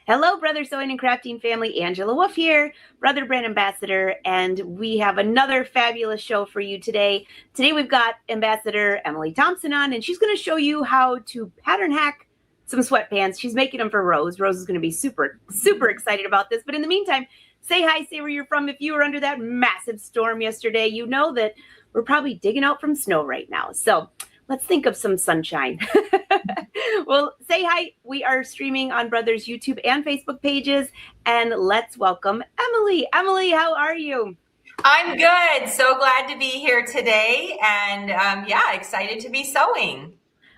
Hello, Brother Sewing and Crafting family. Angela Wolf here, Brother Brand Ambassador, and we have another fabulous show for you today. Today we've got Ambassador Emily Thompson on, and she's going to show you how to pattern hack some sweatpants. She's making them for Rose. Rose is going to be super excited about this. But in the meantime, say hi, say where you're from. If you were under that massive storm yesterday, you know that we're probably digging out from snow right now. So let's think of some sunshine. Well, say hi. We are streaming on Brothers YouTube and Facebook pages. And let's welcome Emily. Emily, how are you? I'm good. So glad to be here today. And excited to be sewing.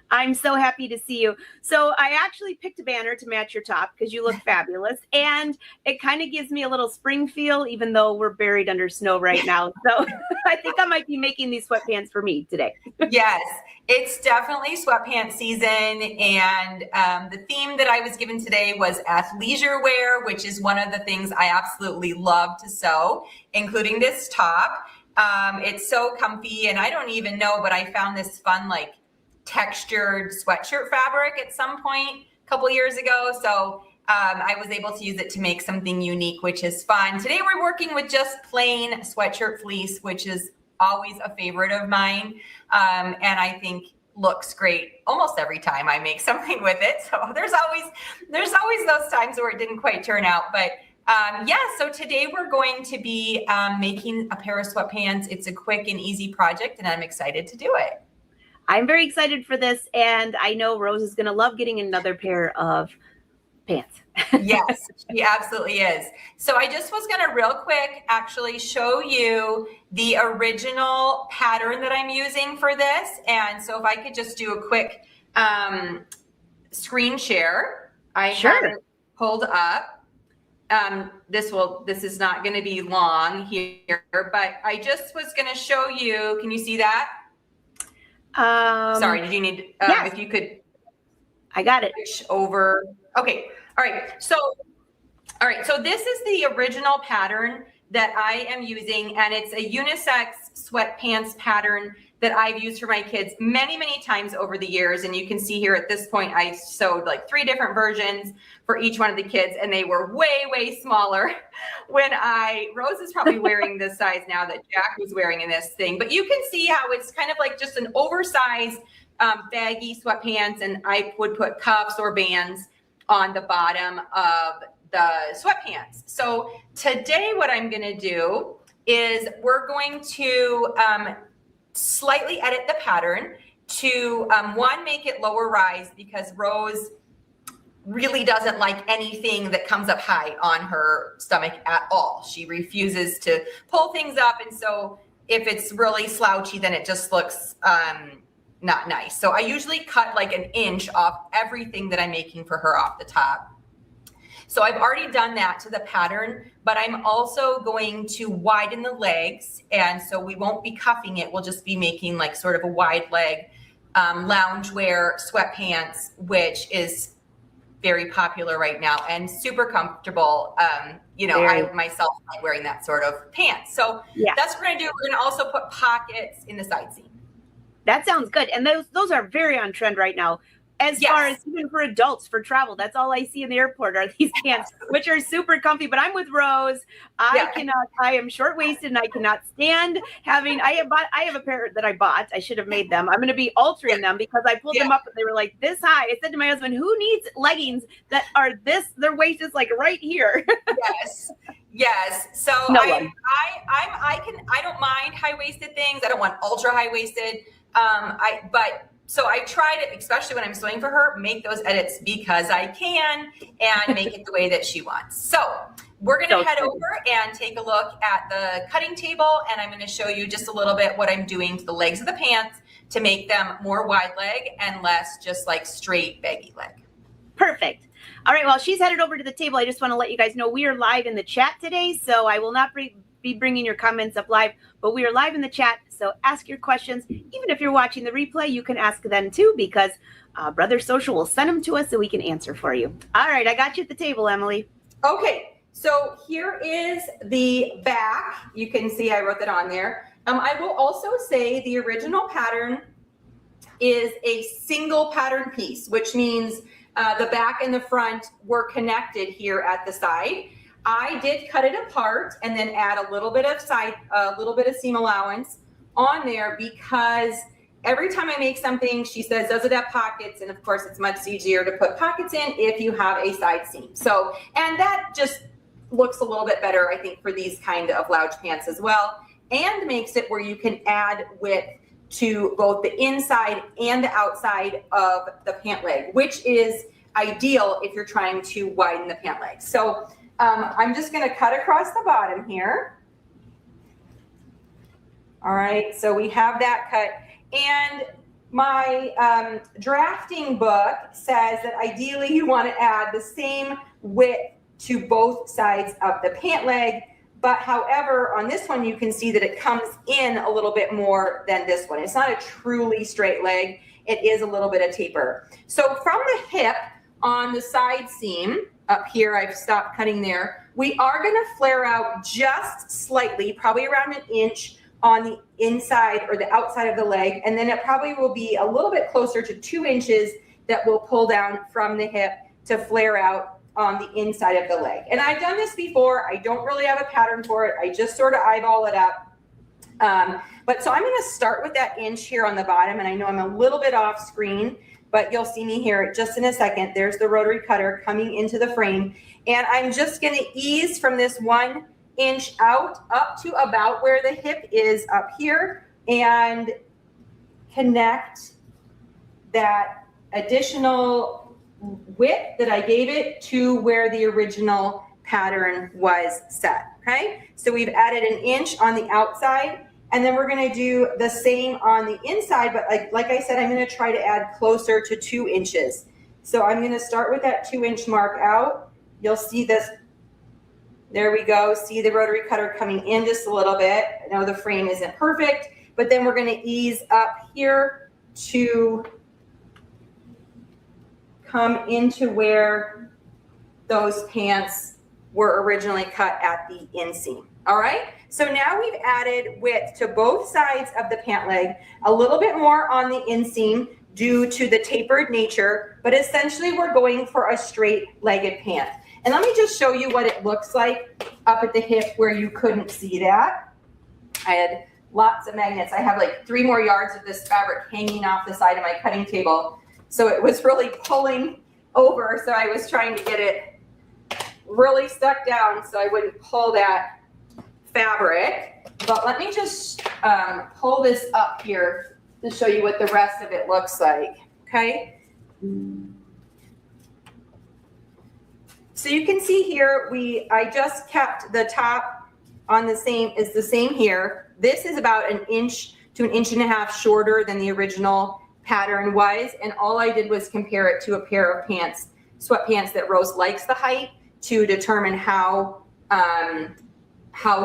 I'm so happy to see you. So I actually picked a banner to match your top because you look fabulous. And it kind of gives me a little spring feel, even though we're buried under snow right now. So I think I might be making these sweatpants for me today. Yes, it's definitely sweatpants season. And the theme that I was given today was athleisure wear, which is one of the things I absolutely love to sew, including this top. It's so comfy, and I don't even know, but I found this fun, textured sweatshirt fabric at some point a couple years ago. So I was able to use it to make something unique, which is fun. Today we're working with just plain sweatshirt fleece, which is always a favorite of mine. And I think looks great almost every time I make something with it. So there's always those times where it didn't quite turn out. But so today we're going to be making a pair of sweatpants. It's a quick and easy project, and I'm excited to do it. I'm very excited for this, and I know Rose is going to love getting another pair of pants. Yes, she absolutely is. So I just was going to real quick actually show you the original pattern that I'm using for this. And so if I could just do a quick screen share. I have it pulled up. This is not going to be long here, but I just was going to show you. Can you see that? Sorry, did you need, yes. If you could. I got it. Over. Okay. All right. So this is the original pattern that I am using, and it's a unisex sweatpants pattern that I've used for my kids many, many times over the years. And you can see here at this point, I sewed 3 different versions for each one of the kids, and they were way, way smaller when Rose is probably wearing this size now that Jack was wearing in this thing. But you can see how it's kind of like just an oversized baggy sweatpants, and I would put cuffs or bands on the bottom of the sweatpants. So today what I'm going to do is we're going to slightly edit the pattern to one, make it lower rise, because Rose really doesn't like anything that comes up high on her stomach at all. She refuses to pull things up, and so if it's really slouchy, then it just looks not nice. So I usually cut an inch off everything that I'm making for her off the top. So I've already done that to the pattern, but I'm also going to widen the legs. And so we won't be cuffing it. We'll just be making sort of a wide leg loungewear sweatpants, which is very popular right now and super comfortable. I myself like wearing that sort of pants. So that's what we're going to do. We're going to also put pockets in the side seam. That sounds good. And those are very on trend right now. As far as even for adults, for travel, that's all I see in the airport are these pants, which are super comfy. But I'm with Rose. I am short-waisted, and I cannot stand having, I have a pair that I bought. I should have made them. I'm going to be altering them because I pulled them up and they were this high. I said to my husband, who needs leggings that are their waist is right here? Yes. So no I don't mind high-waisted things. I don't want ultra high-waisted. So I try to, especially when I'm sewing for her, make those edits because I can and make it the way that she wants. So we're going to head over and take a look at the cutting table, and I'm going to show you just a little bit what I'm doing to the legs of the pants to make them more wide leg and less just straight baggy leg. Perfect. All right. Well, she's headed over to the table. I just want to let you guys know we are live in the chat today, so I will not be bringing your comments up live, but we are live in the chat. So ask your questions. Even if you're watching the replay, you can ask them too, because Brother Social will send them to us so we can answer for you. All right. I got you at the table, Emily. Okay. So here is the back. You can see I wrote that on there. I will also say the original pattern is a single pattern piece, which means the back and the front were connected here at the side. I did cut it apart and then add a little bit of seam allowance on there, because every time I make something, she says, does it have pockets? And of course, it's much easier to put pockets in if you have a side seam. So, and that just looks a little bit better, I think, for these kind of lounge pants as well, and makes it where you can add width to both the inside and the outside of the pant leg, which is ideal if you're trying to widen the pant leg. So I'm just going to cut across the bottom here. All right, so we have that cut. And my drafting book says that ideally you want to add the same width to both sides of the pant leg. But however, on this one, you can see that it comes in a little bit more than this one. It's not a truly straight leg. It is a little bit of taper. So from the hip on the side seam up here, I've stopped cutting there. We are going to flare out just slightly, probably around an inch on the inside or the outside of the leg. And then it probably will be a little bit closer to 2 inches that will pull down from the hip to flare out on the inside of the leg. And I've done this before. I don't really have a pattern for it. I just sort of eyeball it up. But so I'm going to start with that inch here on the bottom. And I know I'm a little bit off screen, but you'll see me here just in a second. There's the rotary cutter coming into the frame. And I'm just going to ease from this 1 inch out up to about where the hip is up here and connect that additional width that I gave it to where the original pattern was set. Okay, so we've added an inch on the outside, and then we're going to do the same on the inside, but like I said, I'm going to try to add closer to 2 inches. So I'm going to start with that 2-inch mark out. You'll see this. There we go. See the rotary cutter coming in just a little bit. I know the frame isn't perfect, but then we're going to ease up here to come into where those pants were originally cut at the inseam. All right, so now we've added width to both sides of the pant leg, a little bit more on the inseam due to the tapered nature, but essentially we're going for a straight-legged pant. And let me just show you what it looks like up at the hip where you couldn't see that. I had lots of magnets. I have like 3 more yards of this fabric hanging off the side of my cutting table. So it was really pulling over. So I was trying to get it really stuck down so I wouldn't pull that fabric. But let me just pull this up here to show you what the rest of it looks like. Okay. So you can see here, I just kept the top on the same here. This is about 1 inch to 1.5 inches shorter than the original pattern was, and all I did was compare it to a pair of pants, sweatpants that Rose likes the height, to determine how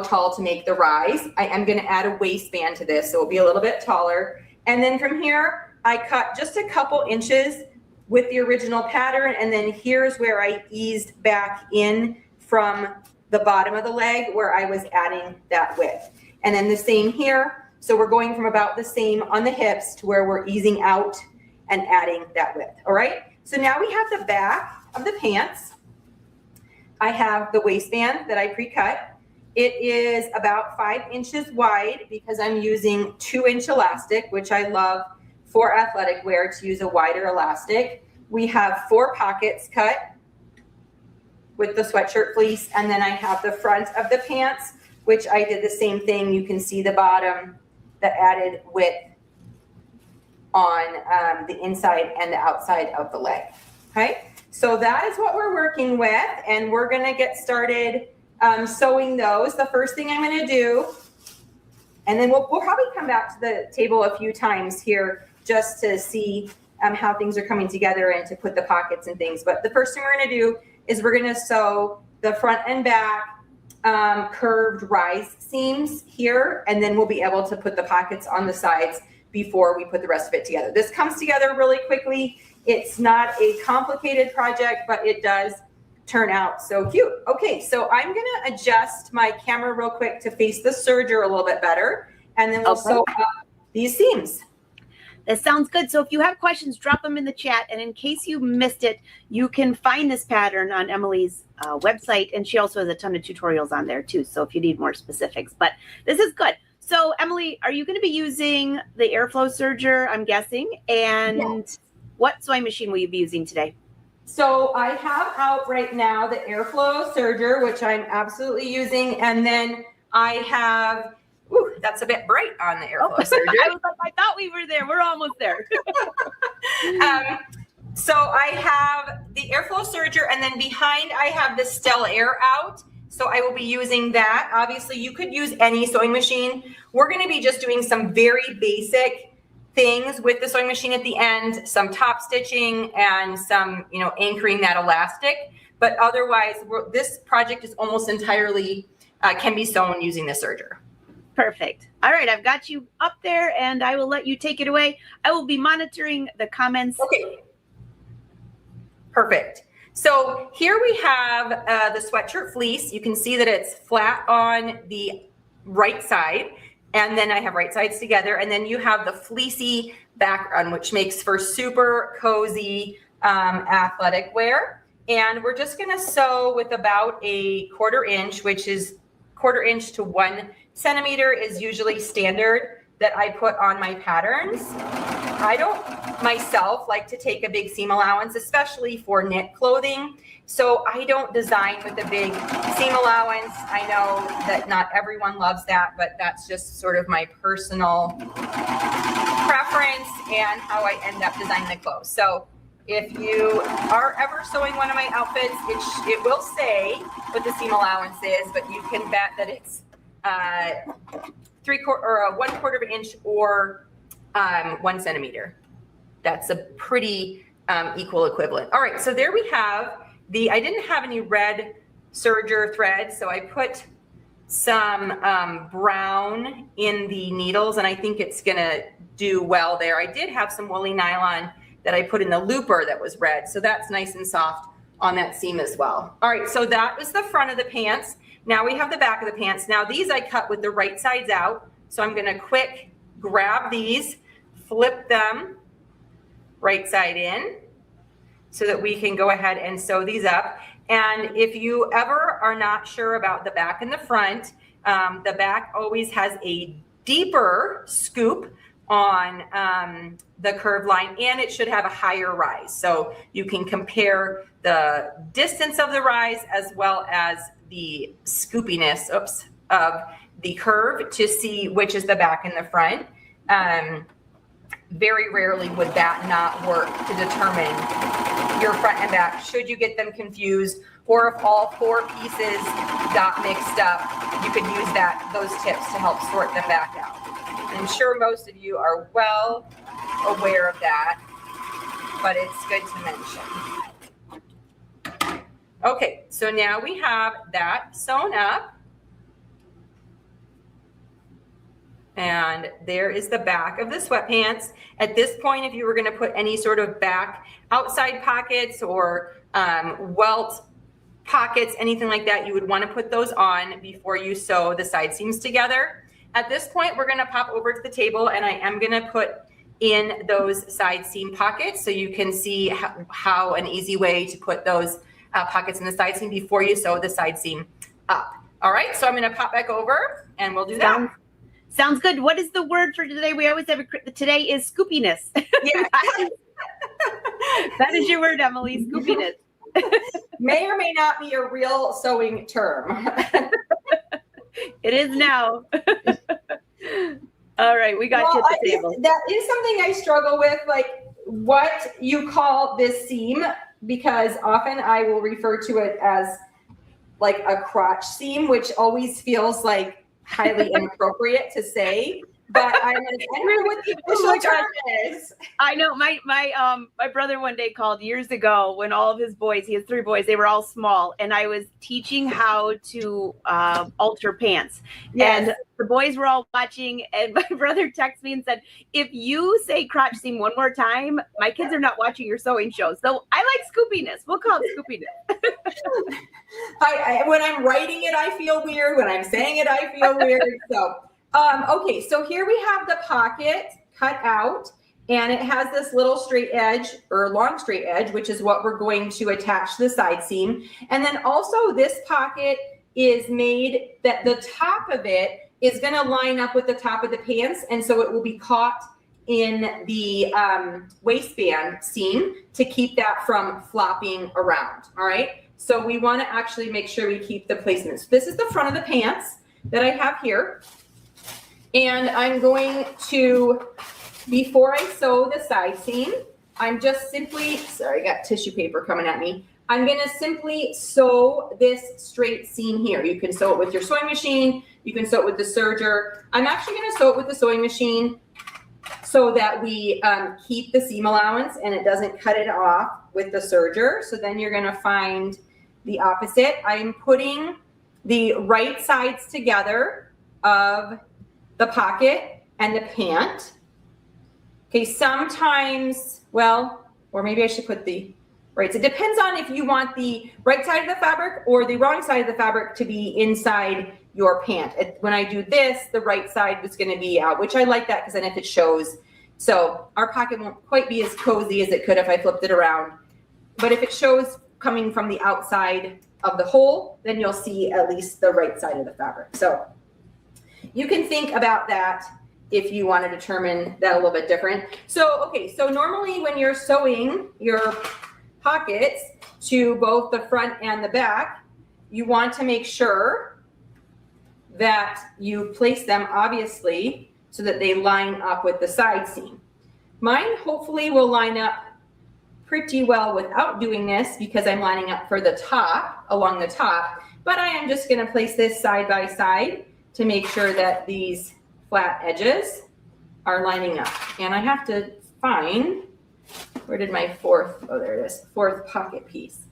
tall to make the rise. I am going to add a waistband to this, so it'll be a little bit taller. And then from here, I cut just a couple inches with the original pattern, and then here's where I eased back in from the bottom of the leg where I was adding that width. And then the same here. So we're going from about the same on the hips to where we're easing out and adding that width. All right. So now we have the back of the pants. I have the waistband that I pre-cut. It is about 5 inches wide because I'm using 2-inch elastic, which I love for athletic wear to use a wider elastic. We have 4 pockets cut with the sweatshirt fleece. And then I have the front of the pants, which I did the same thing. You can see the bottom, the added width on the inside and the outside of the leg. Okay, so that is what we're working with, and we're going to get started sewing those. The first thing I'm going to do, and then we'll probably come back to the table a few times here just to see how things are coming together and to put the pockets and things. But the first thing we're going to do is we're going to sew the front and back curved rise seams here, and then we'll be able to put the pockets on the sides before we put the rest of it together. This comes together really quickly. It's not a complicated project, but it does turn out so cute. Okay, so I'm gonna adjust my camera real quick to face the serger a little bit better, and then we'll sew up these seams. This sounds good. So if you have questions, drop them in the chat. And in case you missed it, you can find this pattern on Emily's website. And she also has a ton of tutorials on there too. So if you need more specifics, but this is good. So Emily, are you going to be using the airflow serger, I'm guessing? And what sewing machine will you be using today? So I have out right now the airflow serger, which I'm absolutely using. And then I have, ooh, that's a bit bright on the airflow serger. I was like, I thought we were there. We're almost there. So I have the airflow serger, and then behind I have the Stella Air out. So I will be using that. Obviously, you could use any sewing machine. We're going to be just doing some very basic things with the sewing machine at the end, some top stitching and some, anchoring that elastic. But otherwise, this project is almost entirely can be sewn using the serger. Perfect. All right, I've got you up there, and I will let you take it away. I will be monitoring the comments. Okay. Perfect. So here we have the sweatshirt fleece. You can see that it's flat on the right side, and then I have right sides together, and then you have the fleecy background, which makes for super cozy athletic wear. And we're just going to sew with about a 1/4 inch, which is 1/4 inch to 1 centimeter is usually standard that I put on my patterns. I don't myself like to take a big seam allowance, especially for knit clothing. So I don't design with a big seam allowance. I know that not everyone loves that, but that's just sort of my personal preference and how I end up designing the clothes. So if you are ever sewing one of my outfits, it will say what the seam allowance is, but you can bet that it's 1/4 of an inch or 1 centimeter. That's a pretty equal equivalent. All right, so there we have I didn't have any red serger thread, so I put some brown in the needles, and I think it's gonna do well there. I did have some woolly nylon that I put in the looper that was red, so that's nice and soft on that seam as well. All right, so that is the front of the pants. Now we have the back of the pants. Now these I cut with the right sides out, so I'm gonna quick grab these, flip them right side in so that we can go ahead and sew these up. And if you ever are not sure about the back and the front, the back always has a deeper scoop on the curved line, and it should have a higher rise. So you can compare the distance of the rise as well as the scoopiness of the curve to see which is the back and the front. Very rarely would that not work to determine your front and back, should you get them confused, or if all 4 pieces got mixed up, you could use those tips to help sort them back out. I'm sure most of you are well aware of that, but it's good to mention. Okay, so now we have that sewn up. And there is the back of the sweatpants. At this point, if you were going to put any sort of back outside pockets or welt pockets, anything like that, you would want to put those on before you sew the side seams together. At this point, we're going to pop over to the table, and I am going to put in those side seam pockets so you can see how an easy way to put those pockets in the side seam before you sew the side seam up. All right, so I'm going to pop back over, and we'll do that. Sounds good. What is the word for today? We always have today is scoopiness. Yeah. That is your word, Emily, scoopiness. May or may not be a real sewing term. It is now. All right, we got you at the table. That is something I struggle with, like what you call this seam, because often I will refer to it as like a crotch seam, which always feels like highly inappropriate to say, but I'm going to wonder what the official term is. I know my brother one day called years ago when all of his boys, he has 3 boys, they were all small, and I was teaching how to alter pants. Yes. And the boys were all watching, and my brother texted me and said, if you say crotch seam one more time, my kids are not watching your sewing show. So I like scoopiness. We'll call it scoopiness. When I'm writing it, I feel weird. When I'm saying it, I feel weird. So, okay. So here we have the pocket cut out, And it has this little straight edge or long straight edge, which is what we're going to attach to the side seam. And then also this pocket is made that the top of it is going to line up with the top of the pants. And so it will be caught in the waistband seam to keep that from flopping around. All right. So we want to actually make sure we keep the placement. So this is the front of the pants that I have here. And I'm going to, before I sew the side seam, I'm just simply, sorry, I got tissue paper coming at me. I'm going to simply sew this straight seam here. You can sew it with your sewing machine. You can sew it with the serger. I'm actually going to sew it with the sewing machine so that we keep the seam allowance and it doesn't cut it off with the serger. So then you're going to find the opposite. I'm putting the right sides together of the pocket and the pant. Okay, sometimes, well, or maybe I should put the right. So it depends on if you want the right side of the fabric or the wrong side of the fabric to be inside your pant. When I do this, the right side was going to be out, which I like that because then if it shows, so our pocket won't quite be as cozy as it could if I flipped it around. But if it shows coming from the outside of the hole, then you'll see at least the right side of the fabric. So you can think about that if you want to determine that a little bit different. So, okay, so normally when you're sewing your pockets to both the front and the back, you want to make sure that you place them obviously so that they line up with the side seam. Mine hopefully will line up pretty well without doing this because I'm lining up for the top, along the top, but I am just going to place this side by side to make sure that these flat edges are lining up. And I have to find, where did my fourth, oh, there it is, fourth pocket piece.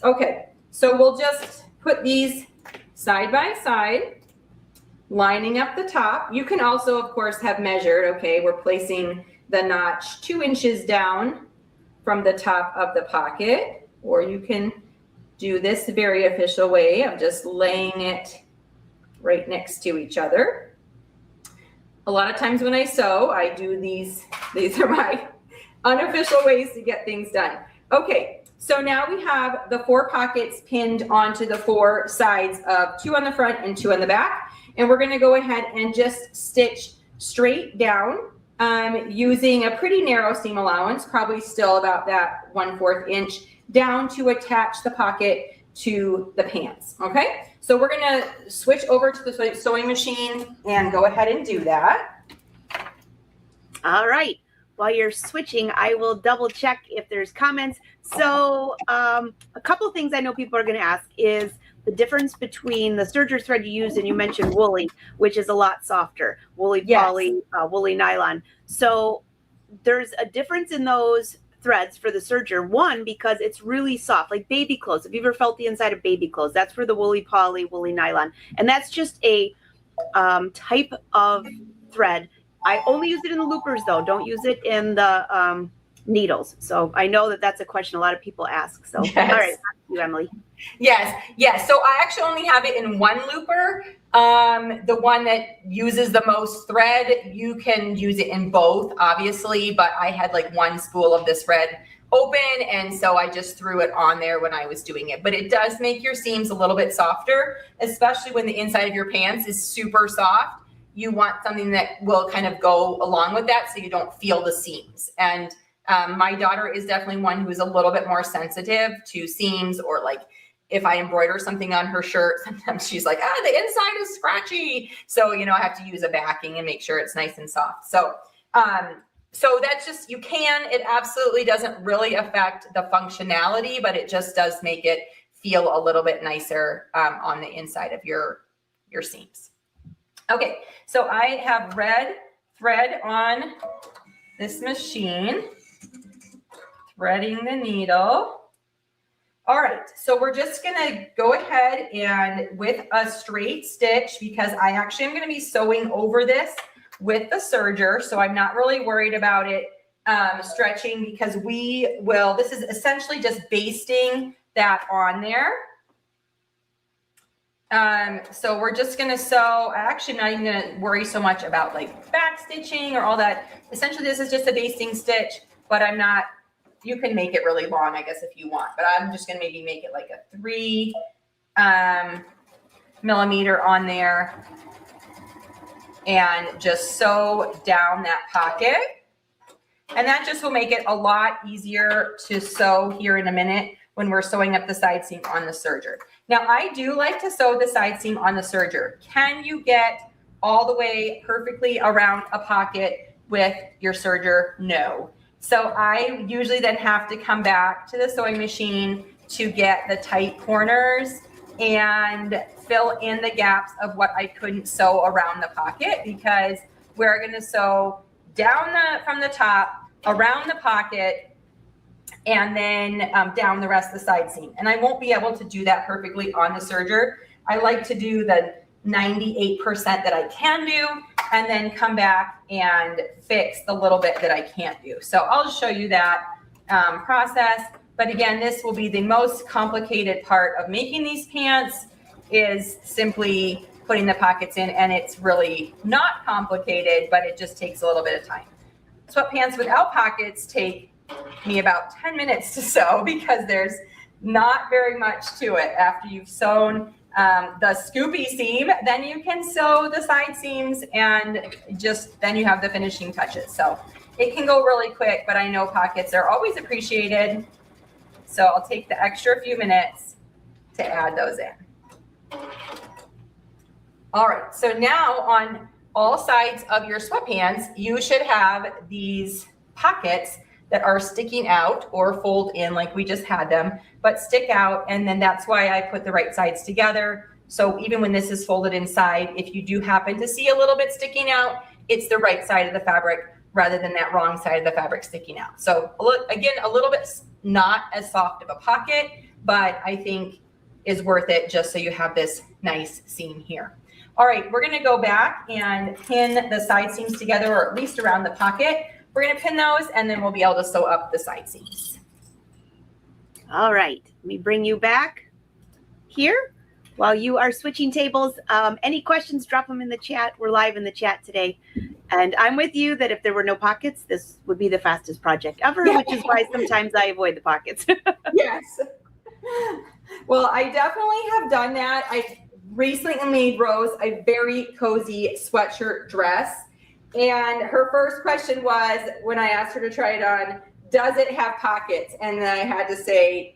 Okay, so we'll just put these side by side, lining up the top. You can also, of course, have measured, okay, we're placing the notch 2 inches down from the top of the pocket, or you can do this very official way of just laying it right next to each other. A lot of times when I sew, I do these are my unofficial ways to get things done. Okay, so now we have the 4 pockets pinned onto the 4 sides of 2 on the front and 2 on the back. And we're gonna go ahead and just stitch straight down using a pretty narrow seam allowance, probably still about that 1/4 inch down to attach the pocket to the pants, okay? So we're gonna switch over to the sewing machine and go ahead and do that. All right, while you're switching, I will double check if there's comments. So a couple of things I know people are gonna ask is the difference between the serger thread you use, and you mentioned woolly, which is a lot softer, woolly poly, woolly nylon. So there's a difference in those threads for the serger. One, because it's really soft, like baby clothes. Have you ever felt the inside of baby clothes? That's for the woolly poly, woolly nylon. And that's just a type of thread. I only use it in the loopers though. Don't use it in the needles. So I know that that's a question a lot of people ask. So, yes. All right, back to you, Emily. Yes. So I actually only have it in one looper. The one that uses the most thread, you can use it in both, obviously, but I had like one spool of this thread open, and so I just threw it on there when I was doing it. But it does make your seams a little bit softer, especially when the inside of your pants is super soft. You want something that will kind of go along with that so you don't feel the seams. And my daughter is definitely one who is a little bit more sensitive to seams, or like if I embroider something on her shirt, sometimes she's like, the inside is scratchy. So, you know, I have to use a backing and make sure it's nice and soft. So, so that's just, it absolutely doesn't really affect the functionality, but it just does make it feel a little bit nicer on the inside of your seams. Okay, so I have red thread on this machine, threading the needle. All right, so we're just gonna go ahead and with a straight stitch, because I actually am gonna be sewing over this with the serger, so I'm not really worried about it stretching, because this is essentially just basting that on there. So we're just gonna sew. I actually am not even gonna worry so much about like back stitching or all that. Essentially, this is just a basting stitch, but I'm not, you can make it really long, I guess, if you want, but I'm just gonna maybe make it like a 3 millimeter on there and just sew down that pocket. And that just will make it a lot easier to sew here in a minute when we're sewing up the side seam on the serger. Now, I do like to sew the side seam on the serger. Can you get all the way perfectly around a pocket with your serger? No. So I usually then have to come back to the sewing machine to get the tight corners and fill in the gaps of what I couldn't sew around the pocket, because we're going to sew down from the top, around the pocket, and then down the rest of the side seam. And I won't be able to do that perfectly on the serger. I like to do the 98% that I can do, and then come back and fix the little bit that I can't do. So I'll show you that process. But again, this will be the most complicated part of making these pants, is simply putting the pockets in, and it's really not complicated, but it just takes a little bit of time. Sweatpants without pockets take me about 10 minutes to sew, because there's not very much to it. After you've sewn the scoopy seam, then you can sew the side seams, and just then you have the finishing touches. So it can go really quick, but I know pockets are always appreciated. So I'll take the extra few minutes to add those in. All right, so now on all sides of your sweatpants, you should have these pockets that are sticking out or fold in like we just had them, but stick out. And then that's why I put the right sides together. So even when this is folded inside, if you do happen to see a little bit sticking out, it's the right side of the fabric rather than that wrong side of the fabric sticking out. So again, a little bit not as soft of a pocket, but I think is worth it just so you have this nice seam here. All right, we're gonna go back and pin the side seams together, or at least around the pocket. We're gonna pin those, and then we'll be able to sew up the side seams. All right, let me bring you back here while you are switching tables. Any questions, drop them in the chat. We're live in the chat today. And I'm with you that if there were no pockets, this would be the fastest project ever, which is why sometimes I avoid the pockets. Yes. Well, I definitely have done that. I recently made Rose a very cozy sweatshirt dress. And her first question was, when I asked her to try it on, does it have pockets? And then I had to say,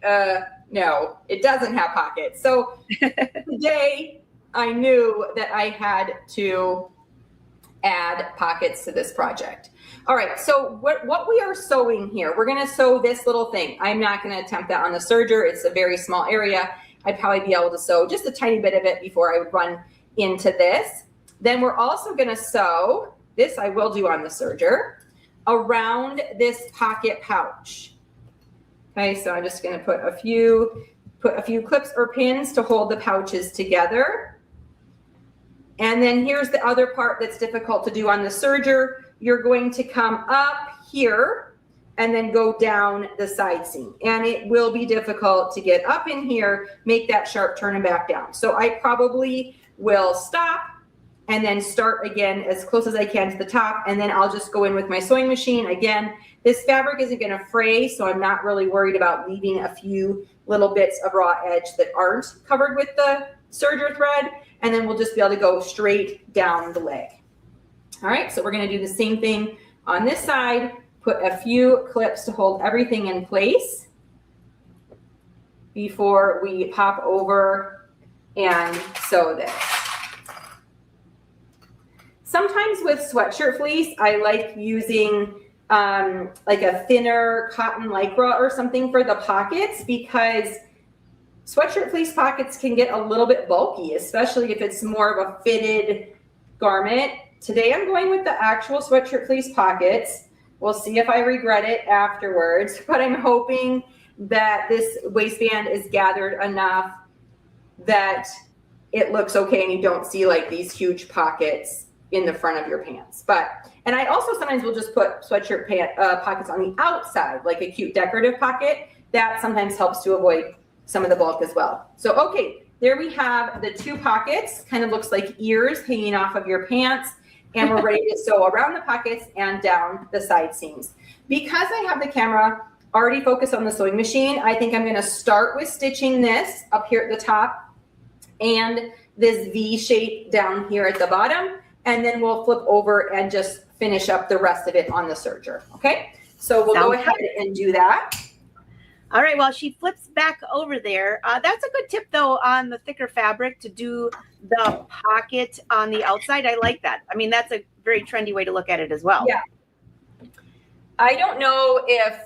no, it doesn't have pockets. So today I knew that I had to add pockets to this project. All right, so what we are sewing here, we're gonna sew this little thing. I'm not gonna attempt that on the serger. It's a very small area. I'd probably be able to sew just a tiny bit of it before I would run into this. Then we're also gonna sew, this I will do on the serger, around this pocket pouch. Okay, so I'm just gonna put a few clips or pins to hold the pouches together. And then here's the other part that's difficult to do on the serger. You're going to come up here and then go down the side seam. And it will be difficult to get up in here, make that sharp turn and back down. So I probably will stop and then start again as close as I can to the top. And then I'll just go in with my sewing machine. Again, this fabric isn't gonna fray, so I'm not really worried about leaving a few little bits of raw edge that aren't covered with the serger thread. And then we'll just be able to go straight down the leg. All right, so we're gonna do the same thing on this side, put a few clips to hold everything in place before we pop over and sew this. Sometimes with sweatshirt fleece, I like using like a thinner cotton lycra or something for the pockets, because sweatshirt fleece pockets can get a little bit bulky, especially if it's more of a fitted garment. Today I'm going with the actual sweatshirt fleece pockets. We'll see if I regret it afterwards, but I'm hoping that this waistband is gathered enough that it looks okay and you don't see like these huge pockets in the front of your pants. And I also sometimes will just put sweatshirt pockets on the outside, like a cute decorative pocket. That sometimes helps to avoid some of the bulk as well. So, okay, there we have the 2 pockets, kind of looks like ears hanging off of your pants. And we're ready to sew around the pockets and down the side seams. Because I have the camera already focused on the sewing machine, I think I'm going to start with stitching this up here at the top and this V shape down here at the bottom. And then we'll flip over and just finish up the rest of it on the serger. Okay, so we'll go ahead and do that. All right, well, she flips back over there. That's a good tip, though, on the thicker fabric to do the pocket on the outside. I like that. I mean, that's a very trendy way to look at it as well. Yeah. I don't know if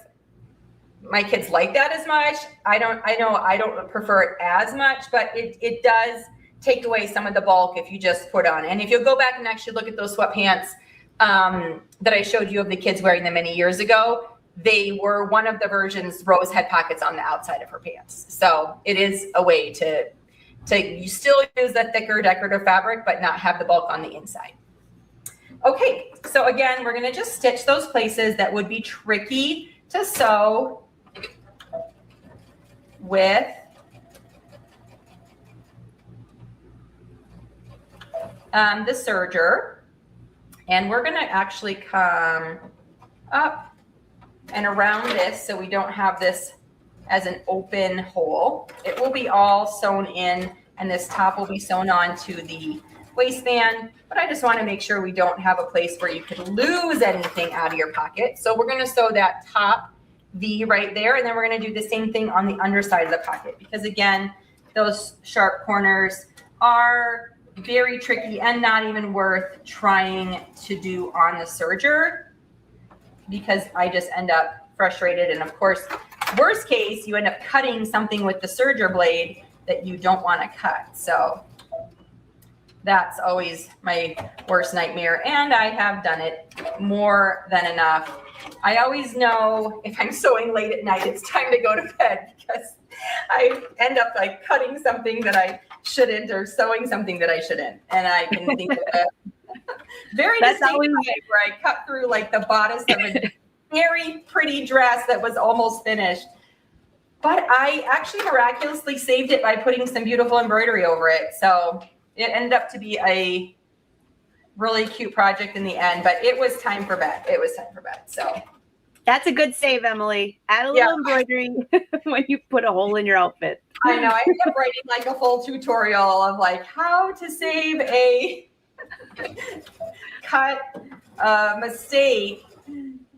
my kids like that as much. I know I don't prefer it as much, but it does take away some of the bulk if you just put on. And if you'll go back and actually look at those sweatpants that I showed you of the kids wearing them many years ago, they were one of the versions. Rose had pockets on the outside of her pants. So it is a way to you still use the thicker decorative fabric, but not have the bulk on the inside. Okay, so again, we're gonna just stitch those places that would be tricky to sew with the serger. And we're gonna actually come up and around this so we don't have this as an open hole. It will be all sewn in, and this top will be sewn on to the waistband, but I just want to make sure we don't have a place where you could lose anything out of your pocket. So we're going to sew that top V right there, and then we're going to do the same thing on the underside of the pocket, because again, those sharp corners are very tricky and not even worth trying to do on the serger, because I just end up frustrated. And of course, worst case, you end up cutting something with the serger blade that you don't want to cut. So that's always my worst nightmare. And I have done it more than enough. I always know if I'm sewing late at night, it's time to go to bed, because I end up like cutting something that I shouldn't or sewing something that I shouldn't. And I can think of a very distinct way where I cut through like the bodice of a very pretty dress that was almost finished. But I actually miraculously saved it by putting some beautiful embroidery over it. So it ended up to be a really cute project in the end, but it was time for bed. It was time for bed. So that's a good save, Emily. Add a little embroidery when you put a hole in your outfit. I know. I ended up writing like a full tutorial of like how to save a cut mistake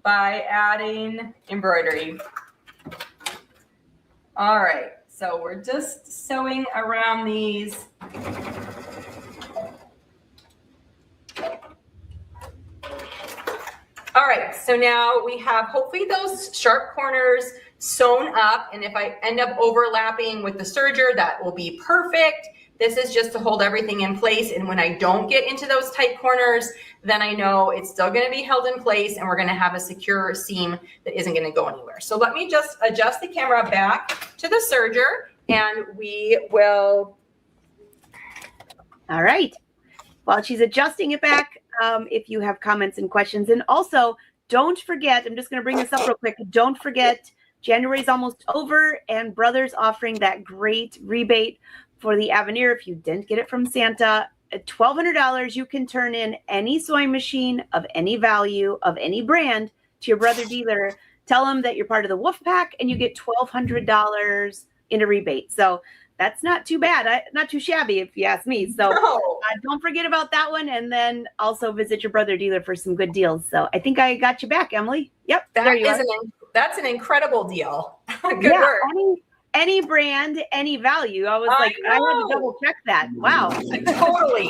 by adding embroidery. All right, so we're just sewing around these. All right, so now we have hopefully those sharp corners sewn up, and if I end up overlapping with the serger, that will be perfect. This is just to hold everything in place, and when I don't get into those tight corners, then I know it's still going to be held in place, and we're going to have a secure seam that isn't going to go anywhere. So let me just adjust the camera back to the serger, and we will. All right. While she's adjusting it back, if you have comments and questions, and also don't forget, I'm just going to bring this up real quick. Don't forget, January is almost over, and Brothers offering that great rebate for the Avenir. If you didn't get it from Santa, at $1,200, you can turn in any sewing machine of any value of any brand to your Brother dealer. Tell them that you're part of the Wolf Pack, and you get $1,200 in a rebate. So that's not too bad, not too shabby if you ask me. So don't forget about that one, and then also visit your Brother dealer for some good deals. So I think I got you back, Emily. Yep, there you are. That's an incredible deal. Good work. Any brand, any value. I was like, I had to double check that. Wow. Totally.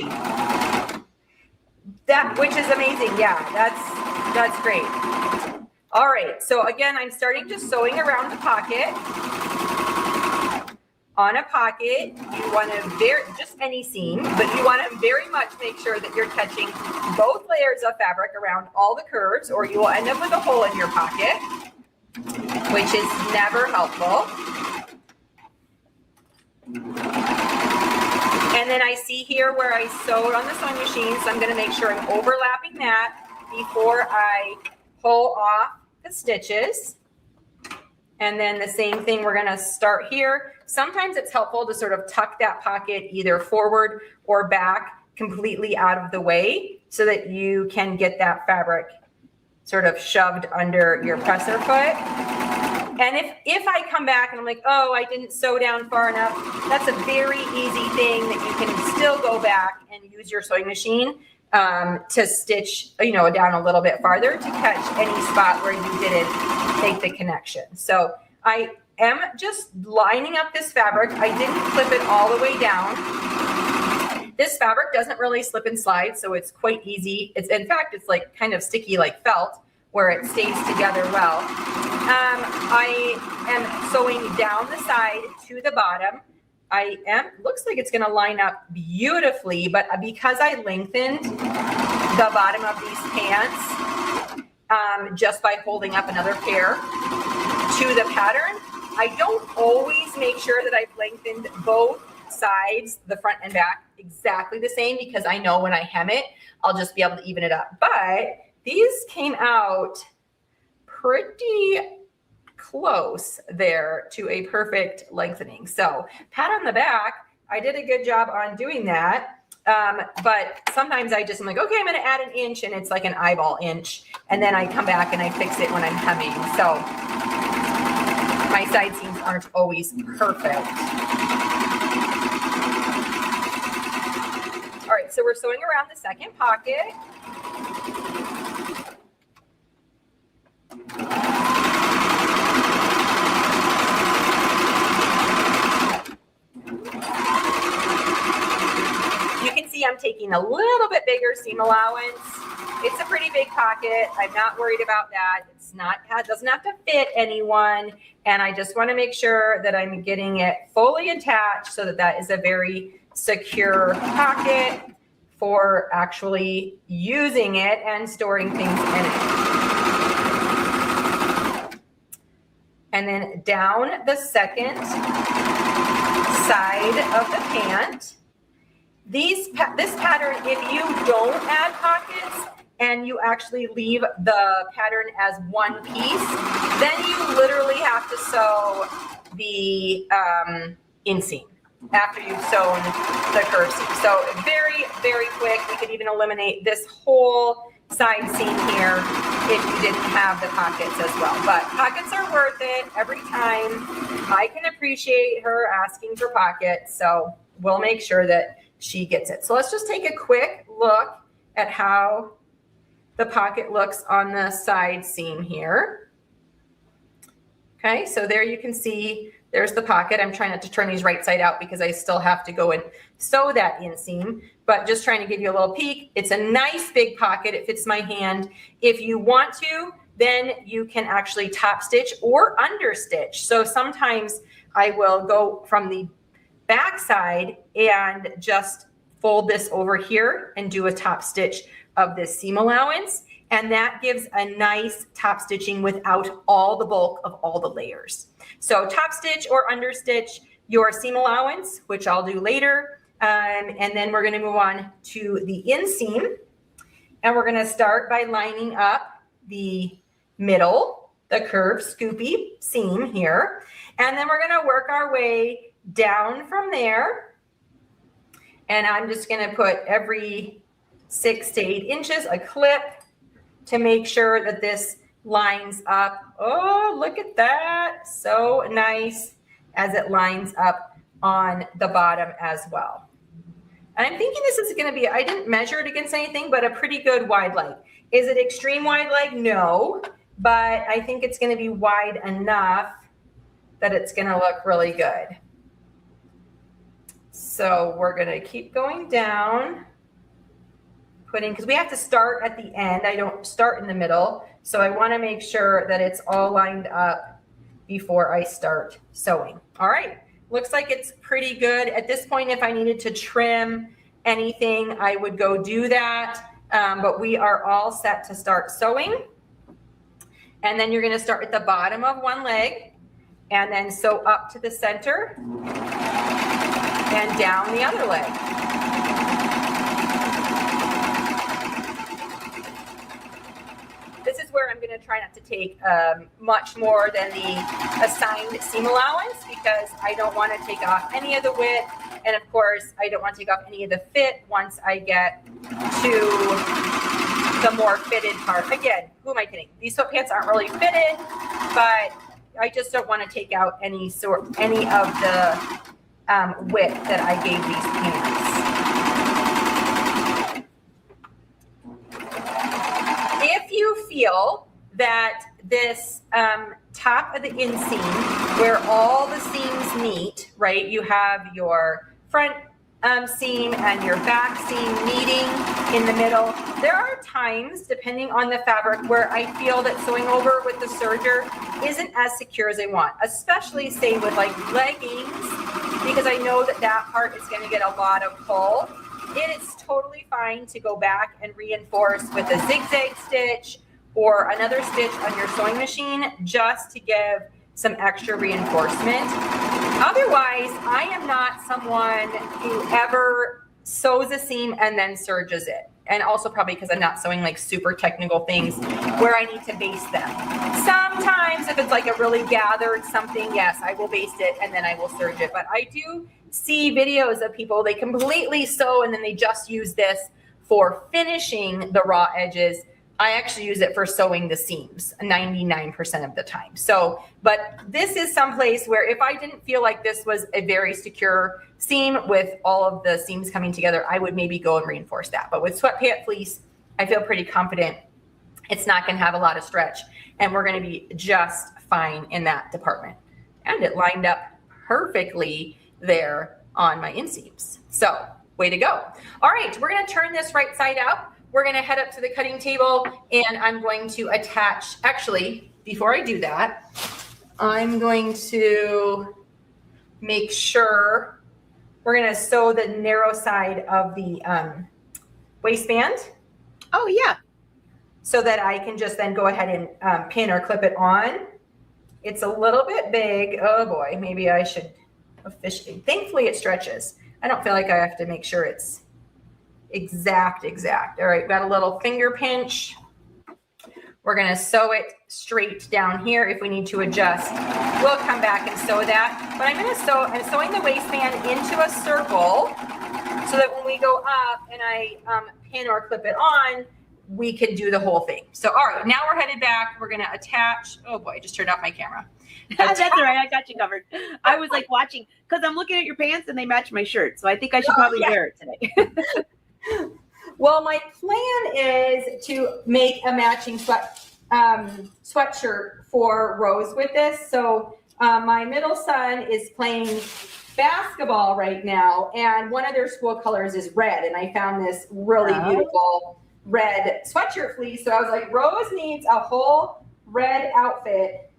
That, which is amazing. Yeah, that's great. All right. So again, I'm starting just sewing around the pocket. On a pocket, you want to just any seam, but you want to very much make sure that you're catching both layers of fabric around all the curves, or you will end up with a hole in your pocket, which is never helpful. And then I see here where I sewed on the sewing machine, so I'm going to make sure I'm overlapping that before I pull off the stitches. And then the same thing, we're gonna start here. Sometimes it's helpful to sort of tuck that pocket either forward or back completely out of the way so that you can get that fabric sort of shoved under your presser foot. And if I come back and I'm like, oh, I didn't sew down far enough, that's a very easy thing that you can still go back and use your sewing machine to stitch, down a little bit farther to catch any spot where you didn't make the connection. So I am just lining up this fabric. I didn't clip it all the way down. This fabric doesn't really slip and slide, so it's quite easy. In fact, it's like kind of sticky like felt where it stays together well. I am sewing down the side to the bottom. Looks like it's gonna line up beautifully, but because I lengthened the bottom of these pants just by holding up another pair to the pattern, I don't always make sure that I've lengthened both sides, the front and back, exactly the same, because I know when I hem it, I'll just be able to even it up. But these came out pretty close there to a perfect lengthening. So pat on the back, I did a good job on doing that. But sometimes I'm like, okay, I'm going to add an inch, and it's like an eyeball inch. And then I come back and I fix it when I'm hemming. So my side seams aren't always perfect. All right, so we're sewing around the second pocket. You can see I'm taking a little bit bigger seam allowance. It's a pretty big pocket. I'm not worried about that. It doesn't have to fit anyone. And I just want to make sure that I'm getting it fully attached so that is a very secure pocket for actually using it and storing things in it. And then down the second side of the pant. This pattern, if you don't add pockets and you actually leave the pattern as one piece, then you literally have to sew the inseam after you've sewn the curve seam. So very, very quick. We could even eliminate this whole side seam here if you didn't have the pockets as well. But pockets are worth it every time. I can appreciate her asking for pockets, so we'll make sure that she gets it. So let's just take a quick look at how the pocket looks on the side seam here. Okay, so there you can see there's the pocket. I'm trying not to turn these right side out because I still have to go and sew that inseam, but just trying to give you a little peek. It's a nice big pocket. It fits my hand. If you want to, then you can actually top stitch or under stitch. So sometimes I will go from the back side and just fold this over here and do a top stitch of this seam allowance. And that gives a nice top stitching without all the bulk of all the layers. So top stitch or under stitch your seam allowance, which I'll do later. And then we're going to move on to the inseam. And we're going to start by lining up the middle, the curved scoopy seam here. And then we're going to work our way down from there. And I'm just going to put every 6 to 8 inches a clip to make sure that this lines up. Oh, look at that. So nice as it lines up on the bottom as well. And I'm thinking this is going to be, I didn't measure it against anything, but a pretty good wide leg. Is it extreme wide leg? No, but I think it's going to be wide enough that it's going to look really good. So we're going to keep going down, because we have to start at the end. I don't start in the middle. So I want to make sure that it's all lined up before I start sewing. All right. Looks like it's pretty good. At this point, if I needed to trim anything, I would go do that. But we are all set to start sewing. And then you're going to start at the bottom of one leg and then sew up to the center and down the other leg. This is where I'm going going to try not to take much more than the assigned seam allowance because I don't want to take off any of the width. And of course, I don't want to take off any of the fit once I get to the more fitted part. Again, who am I kidding? These sweatpants aren't really fitted, but I just don't want to take out any of the width that I gave these pants. If you feel that this top of the inseam, where all the seams meet, right? You have your front seam and your back seam meeting in the middle. There are times, depending on the fabric, where I feel that sewing over with the serger isn't as secure as I want, especially say with like leggings, because I know that that part is going to get a lot of pull. It is totally fine to go back and reinforce with a zigzag stitch or another stitch on your sewing machine just to give some extra reinforcement. Otherwise, I am not someone who ever sews a seam and then serges it. And also probably because I'm not sewing like super technical things where I need to baste them. Sometimes if it's like a really gathered something, yes, I will baste it and then I will serge it. But I do see videos of people, they completely sew and then they just use this for finishing the raw edges. I actually use it for sewing the seams 99% of the time. So, but this is someplace where if I didn't feel like this was a very secure seam with all of the seams coming together, I would maybe go and reinforce that. But with sweatpant fleece, I feel pretty confident it's not going to have a lot of stretch and we're going to be just fine in that department. And it lined up perfectly there on my inseams. So way to go. All right, we're going to turn this right side up. We're going to head up to the cutting table and I'm going to attach, actually, before I do that, I'm going to make sure we're going to sew the narrow side of the waistband. Oh, yeah. So that I can just then go ahead and pin or clip it on. It's a little bit big. Oh boy, maybe I should officially. Thankfully it stretches. I don't feel like I have to make sure it's exact. All right, got a little finger pinch. We're going to sew it straight down here. If we need to adjust, we'll come back and sew that. But I'm sewing the waistband into a circle so that when we go up and I pin or clip it on, we can do the whole thing. So, all right, now we're headed back. We're going to attach. Oh boy, I just turned off my camera. That's all right. I got you covered. I was like watching because I'm looking at your pants and they match my shirt. So I think I should probably wear it today. Well, my plan is to make a matching sweatshirt for Rose with this. So my middle son is playing basketball right now, and one of their school colors is red. And I found this really beautiful red sweatshirt fleece. So I was like, Rose needs a whole red outfit.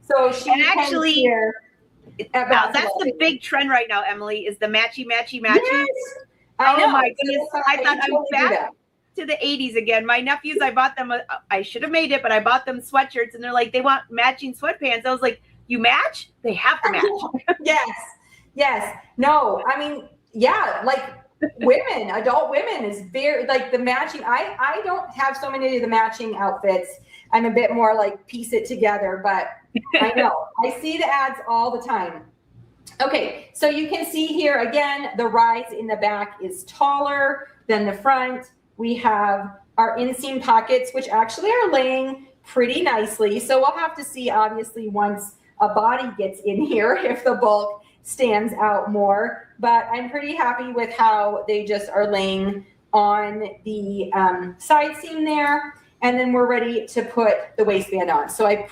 So she and actually, that's the big games. trend right now, Emily, is the matchy. Yes. I know. My goodness. I thought I was back to the 80s again. My nephews, I bought them, I should have made it, but I bought them sweatshirts and they're like, they want matching sweatpants. I was like, you match? They have to match. Yes. No, I mean, yeah, like women, adult women is very, like the matching. I don't have so many of the matching outfits. I'm a bit more like piece it together, but I know. I see the ads all the time. Okay, so you can see here again, the rise in the back is taller than the front. We have our inseam pockets, which actually are laying pretty nicely. So we'll have to see, obviously, once a body gets in here, if the bulk stands out more. But I'm pretty happy with how they just are laying on the side seam there. And then we're ready to put the waistband on. So I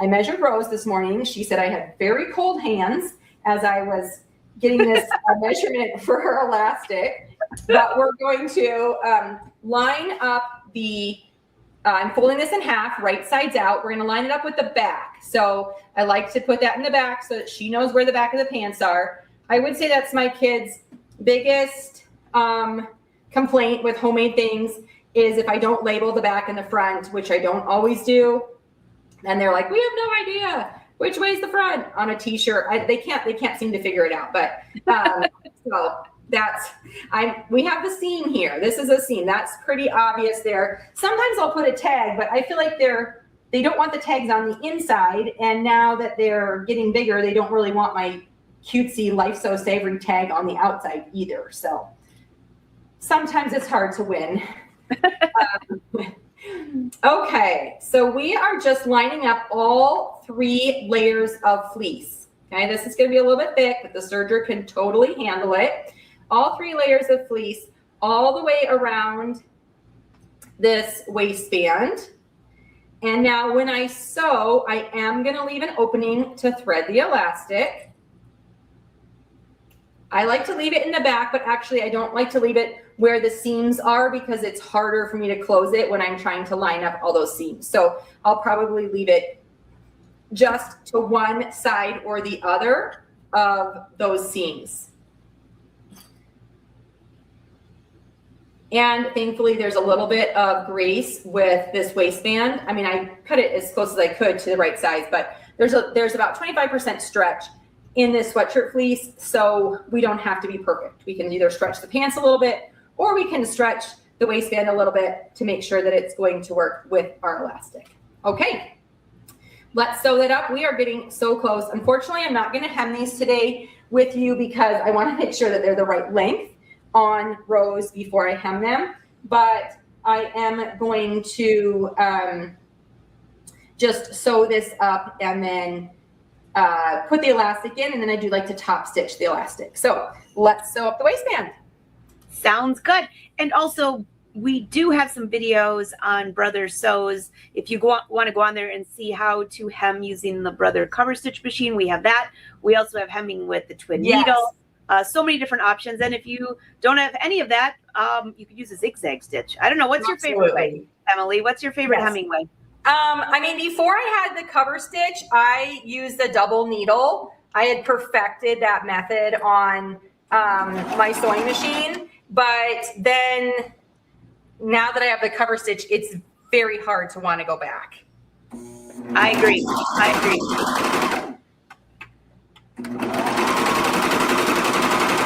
measured Rose this morning. She said I had very cold hands as I was getting this measurement for her elastic. But we're going to line up I'm folding this in half, right sides out. We're going to line it up with the back. So I like to put that in the back so that she knows where the back of the pants are. I would say that's my kids' biggest complaint with homemade things is if I don't label the back and the front, which I don't always do. And they're like, we have no idea which way is the front on a t-shirt. They can't seem to figure it out. But so we have the seam here. This is a seam. That's pretty obvious there. Sometimes I'll put a tag, but I feel like they don't want the tags on the inside. And now that they're getting bigger, they don't really want my cutesy Life Sew Savory tag on the outside either. So sometimes it's hard to win. Okay, so we are just lining up all 3 layers of fleece. Okay, this is going to be a little bit thick, but the serger can totally handle it. All 3 layers of fleece all the way around this waistband. And now when I sew, I am going to leave an opening to thread the elastic. I like to leave it in the back, but actually I don't like to leave it where the seams are because it's harder for me to close it when I'm trying to line up all those seams. So I'll probably leave it just to one side or the other of those seams. And thankfully there's a little bit of grace with this waistband. I mean, I cut it as close as I could to the right size, but there's about 25% stretch in this sweatshirt fleece, so we don't have to be perfect. We can either stretch the pants a little bit or we can stretch the waistband a little bit to make sure that it's going to work with our elastic. Okay, let's sew that up. We are getting so close. Unfortunately, I'm not going to hem these today with you because I want to make sure that they're the right length on rows before I hem them, but I am going to just sew this up and then put the elastic in, and then I do like to top stitch the elastic. So let's sew up the waistband. Sounds good. And also, we do have some videos on Brother Sews. If you want to go on there and see how to hem using the Brother cover stitch machine, we have that. We also have hemming with the twin needle. So many different options. And if you don't have any of that, you could use a zigzag stitch. I don't know. What's your favorite way, Emily? What's your favorite hemming way? I mean, before I had the cover stitch, I used the double needle. I had perfected that method on my sewing machine. But then now that I have the cover stitch, it's very hard to want to go back. I agree. I agree.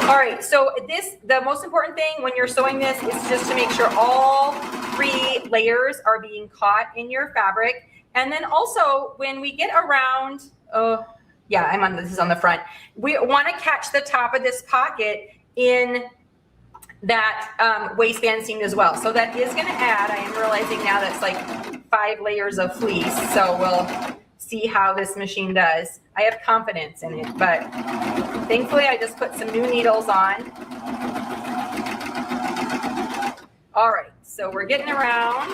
All right, so the most important thing when you're sewing this is just to make sure all 3 layers are being caught in your fabric. And then also when we get around, this is on the front. We want to catch the top of this pocket in that waistband seam as well. So that is going to add, I am realizing now that's like 5 layers of fleece. So we'll see how this machine does. I have confidence in it, but thankfully I just put some new needles on. All right, so we're getting around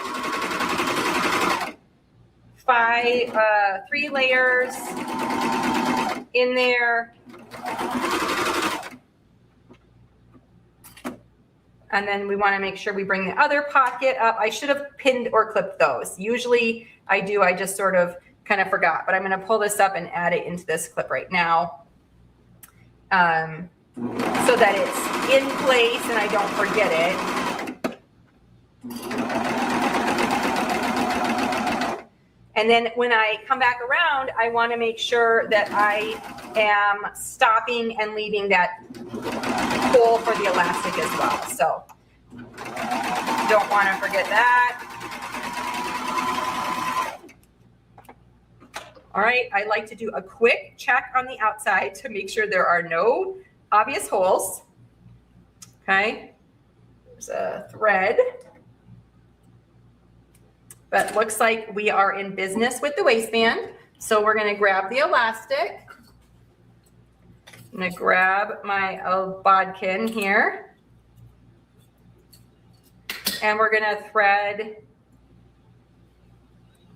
3 layers in there. And then we want to make sure we bring the other pocket up. I should have pinned or clipped those. Usually I do, I just sort of kind of forgot, but I'm going to pull this up and add it into this clip right now so that it's in place and I don't forget it. And then when I come back around, I want to make sure that I am stopping and leaving that hole for the elastic as well. So don't want to forget that. All right, I like to do a quick check on the outside to make sure there are no obvious holes. Okay, there's a thread. But looks like we are in business with the waistband. So we're gonna grab the elastic. I'm gonna grab my bodkin here. And we're gonna thread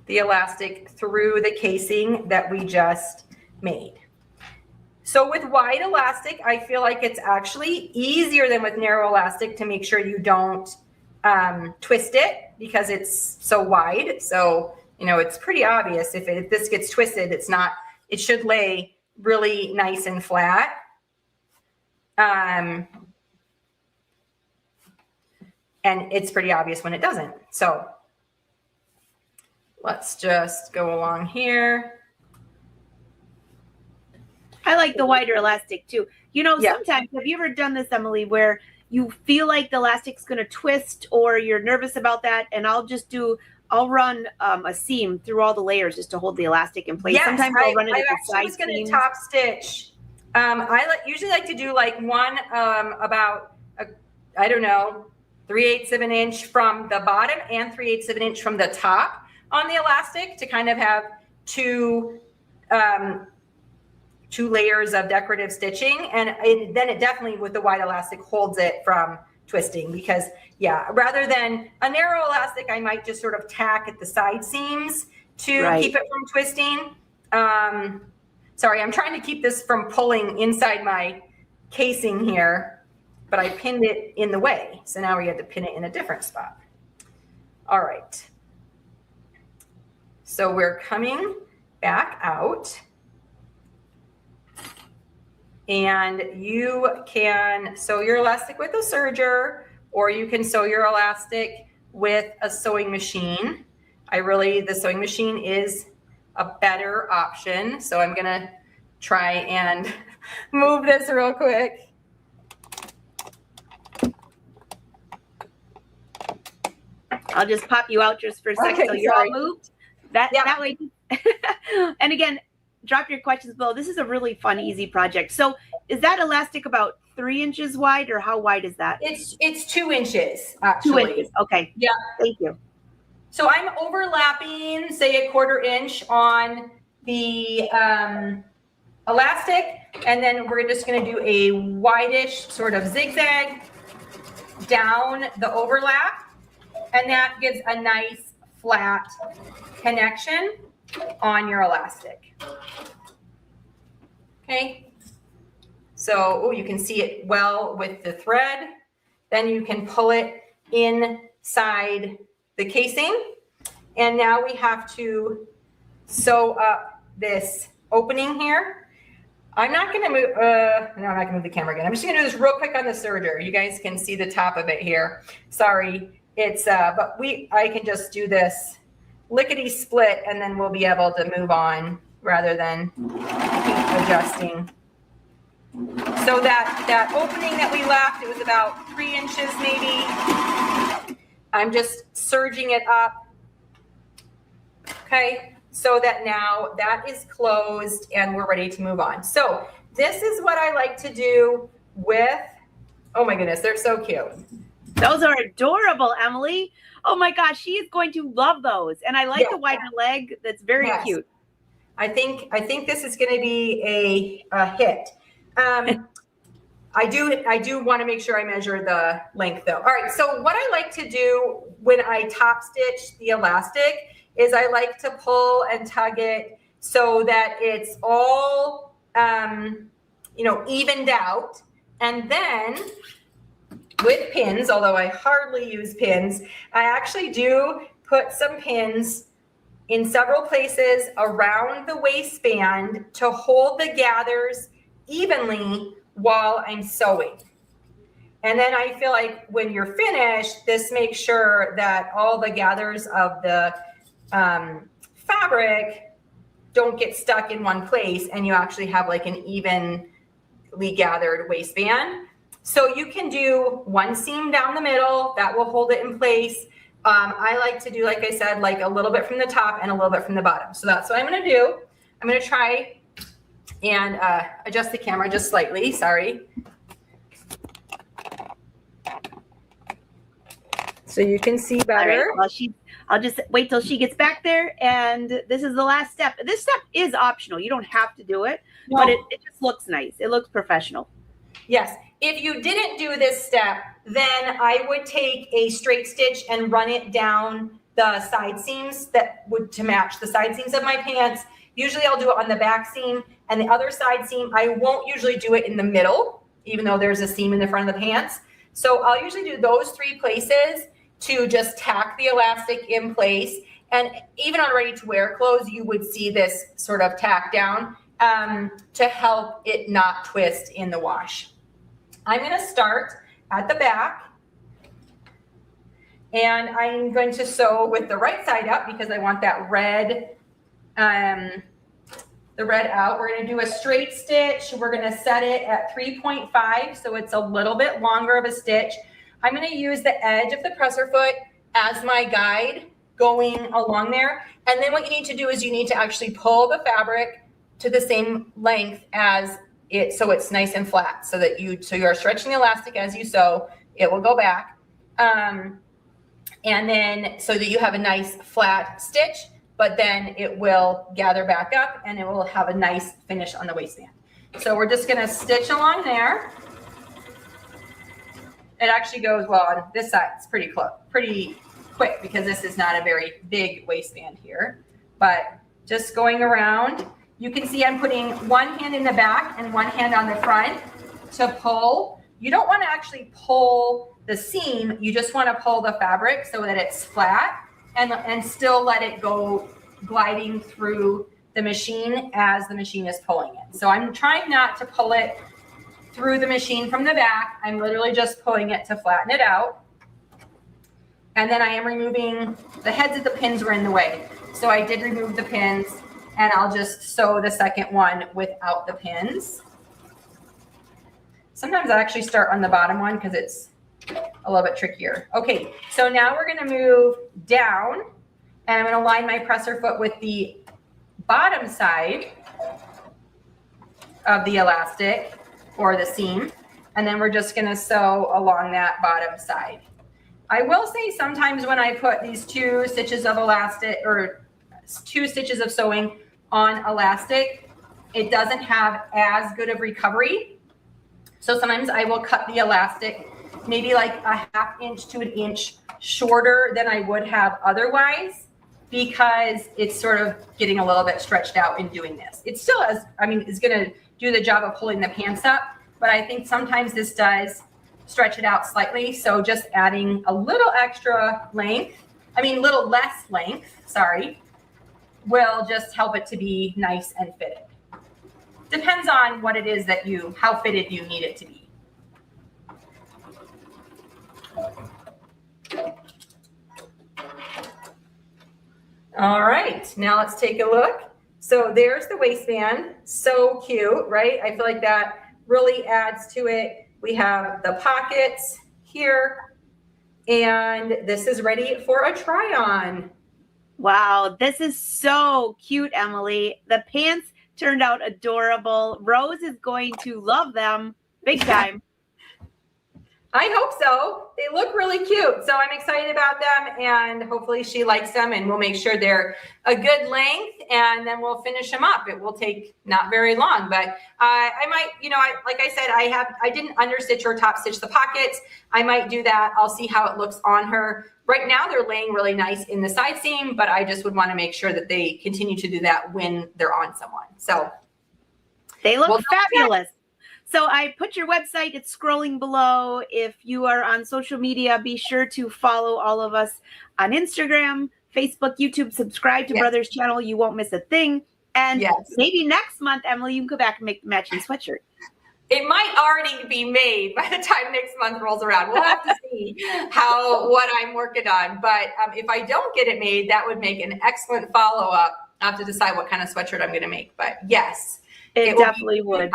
the elastic through the casing that we just made. So with wide elastic, I feel like it's actually easier than with narrow elastic to make sure you don't twist it because it's so wide. So, you know, it's pretty obvious if this gets twisted, it should lay really nice and flat. And it's pretty obvious when it doesn't. So let's just go along here. I like the wider elastic too. You know, Yeah. sometimes, have you ever done this, Emily, where you feel like the elastic's going to twist or you're nervous about that? And I'll run a seam through all the layers just to hold the elastic in place. Yes, Sometimes I'll run it I at the actually side was going to seams. top stitch. Usually like to do like one about, I don't know, 3/8 of an inch from the bottom and 3/8 of an inch from the top on the elastic to kind of have two layers of decorative stitching. And then it definitely, with the wide elastic, holds it from twisting, because yeah, rather than a narrow elastic, I might just sort of tack at the side seams to keep it from twisting. Sorry, I'm trying to keep this from pulling inside my casing here, but I pinned it in the way. So now we had to pin it in a different spot. All right. So we're coming back out. And you can sew your elastic with a serger, or you can sew your elastic with a sewing machine. The sewing machine is a better option. So I'm gonna try and move this real quick. I'll just pop you out just for a second, so you're all moved. That way. And again, drop your questions below. This is a really fun, easy project. So is that elastic about 3 inches wide, or how wide is that? It's 2 inches, actually. 2 inches. Okay. Yeah. Thank you. So I'm overlapping, say, 1/4 inch on the elastic, and then we're just going to do a wideish sort of zigzag down the overlap, and that gives a nice flat connection on your elastic. Okay. So you can see it well with the thread. Then you can pull it inside the casing. And now we have to sew up this opening here. I'm not going to move, no, I'm not going to move the camera again. I'm just going to do this real quick on the serger. You guys can see the top of it here. Sorry, but I can just do this lickety split, and then we'll be able to move on rather than keep adjusting. So that opening that we left, it was about 3 inches maybe. I'm just serging it up. Okay, so that now that is closed and we're ready to move on. So this is what I like to do with, oh my goodness, they're so cute. Those are adorable, Emily. Oh my gosh, she is going to love those. And I like the wider leg. That's very cute. I think this is going to be a hit. I do want to make sure I measure the length though. All right, so what I like to do when I top stitch the elastic is I like to pull and tug it so that it's all, evened out. And then with pins, although I hardly use pins, I actually do put some pins in several places around the waistband to hold the gathers evenly while I'm sewing. And then I feel like when you're finished, this makes sure that all the gathers of the fabric don't get stuck in one place, and you actually have like an evenly gathered waistband. So you can do one seam down the middle that will hold it in place. I like to do, like I said, like a little bit from the top and a little bit from the bottom. So that's what I'm going to do. I'm going to try and adjust the camera just slightly. Sorry. So you can see better. All right, well, I'll just wait till she gets back there, and this is the last step. This step is optional. You don't have to do it, but it just looks nice. It looks professional. Yes. If you didn't do this step, then I would take a straight stitch and run it down the side seams to match the side seams of my pants. Usually I'll do it on the back seam, and the other side seam, I won't usually do it in the middle, even though there's a seam in the front of the pants. So I'll usually do those 3 places to just tack the elastic in place. And even on ready to wear clothes, you would see this sort of tack down to help it not twist in the wash. I'm going to start at the back, and I'm going to sew with the right side up because I want that red the red out. We're going to do a straight stitch. We're going to set it at 3.5, so it's a little bit longer of a stitch. I'm going to use the edge of the presser foot as my guide going along there. And then what you need to do is you need to actually pull the fabric to the same length as it, so it's nice and flat, so that you are stretching the elastic as you sew. It will go back. And then so that you have a nice flat stitch, but then it will gather back up and it will have a nice finish on the waistband. So we're just going to stitch along there. It actually goes well on this side. It's pretty quick because this is not a very big waistband here, but just going around. You can see I'm putting one hand in the back and one hand on the front to pull. You don't want to actually pull the seam. You just want to pull the fabric so that it's flat and still let it go gliding through the machine as the machine is pulling it. So I'm trying not to pull it through the machine from the back. I'm literally just pulling it to flatten it out. And then I am removing the heads of the pins were in the way. So I did remove the pins, and I'll just sew the second one without the pins. Sometimes I actually start on the bottom one because it's a little bit trickier. Okay, so now we're going to move down, and I'm going to line my presser foot with the bottom side of the elastic or the seam, and then we're just going to sew along that bottom side. I will say sometimes when I put these 2 stitches of elastic or 2 stitches of sewing on elastic, it doesn't have as good of recovery. So sometimes I will cut the elastic maybe like a 1/2 inch to 1 inch shorter than I would have otherwise, because it's sort of getting a little bit stretched out in doing this. It still has, I mean, it's going to do the job of pulling the pants up, but I think sometimes this does stretch it out slightly. So just adding a little extra length, little less length, sorry, will just help it to be nice and fitted. Depends on what it is that how fitted you need it to be. All right, now let's take a look. So there's the waistband, so cute, right? I feel like that really adds to it. We have the pockets here, and this is ready for a try on. Wow, this is so cute, Emily. The pants turned out adorable. Rose is going to love them big time. I hope so. They look really cute. So I'm excited about them, and hopefully she likes them, and we'll make sure they're a good length, and then we'll finish them up. It will take not very long, but I might, like I said, I didn't understitch or top stitch the pockets. I might do that. I'll see how it looks on her. Right now they're laying really nice in the side seam, but I just would want to make sure that they continue to do that when they're on someone. So they look fabulous. So I put your website, it's scrolling below. If you are on social media, be sure to follow all of us on Instagram, Facebook, YouTube, subscribe to Brother's channel. You won't miss a thing. And maybe next month, Emily, you can go back and make the matching sweatshirt. It might already be made by the time next month rolls around. We'll have to see what I'm working on. But if I don't get it made, that would make an excellent follow-up. I have to decide what kind of sweatshirt I'm going to make. But yes, it definitely would.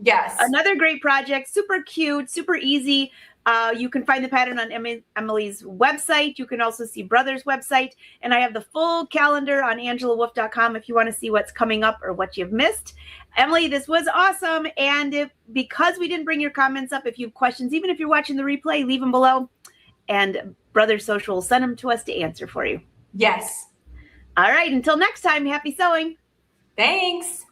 Yes. Another great project, super cute, super easy. You can find the pattern on Emily's website. You can also see Brother's website. And I have the full calendar on angelawolf.com if you want to see what's coming up or what you've missed. Emily, this was awesome. And because we didn't bring your comments up, if you have questions, even if you're watching the replay, leave them below. And Brother's Social will send them to us to answer for you. Yes. All right. Until next time, happy sewing. Thanks.